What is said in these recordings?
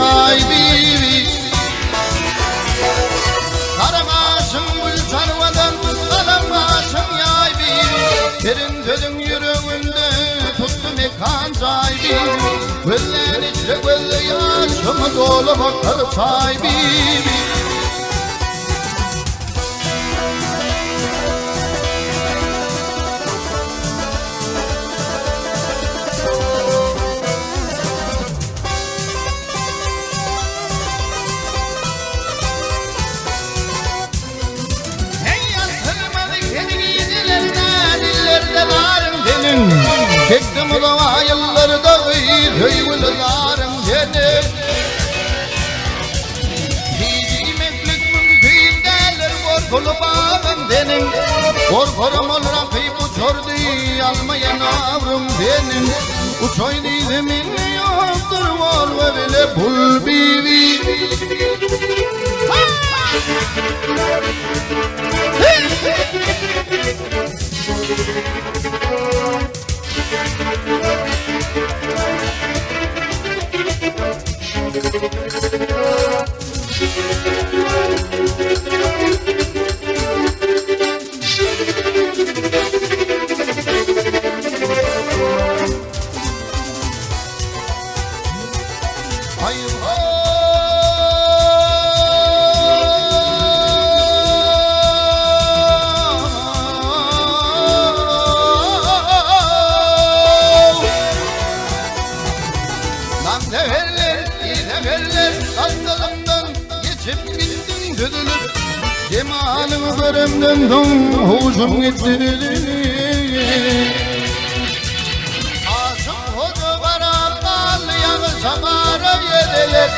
Ay bibi Karamaşın gül sarmadan Karamaşın yay bibi Derin derin yüreğimde Tuttum ekan say bibi Güllen içre gülle yaşımı dolu bakar say bibi Çektim o da yılları da duygularım seni Giydiğim eklik mümkün derler korkulu bağım benim Korkurum ol rakip uçordu almayan avrum benim Uçoydu zemin yoktur var ve bile bul bibi Cemal'ın üzerinden don hoşum getirdin Aşık hoca karakal yanı samara yedeler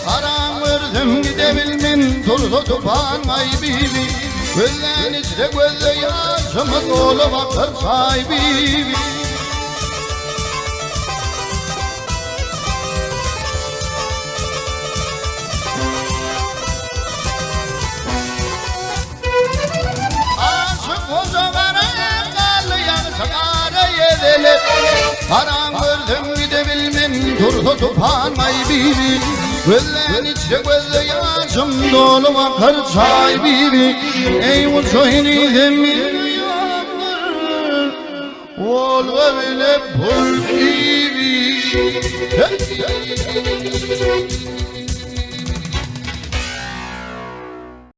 Karamırdım gidebilmin turdu tupan ay bibi Güllen içre gözle yaşımı dolu bakır say bibi Karamırdım gidebilmen turdu tupan ay bibi Güllen içre gözle yaşım dolu bakar say bibi Ey uçoyni zemin yandır Olga bile pul bibi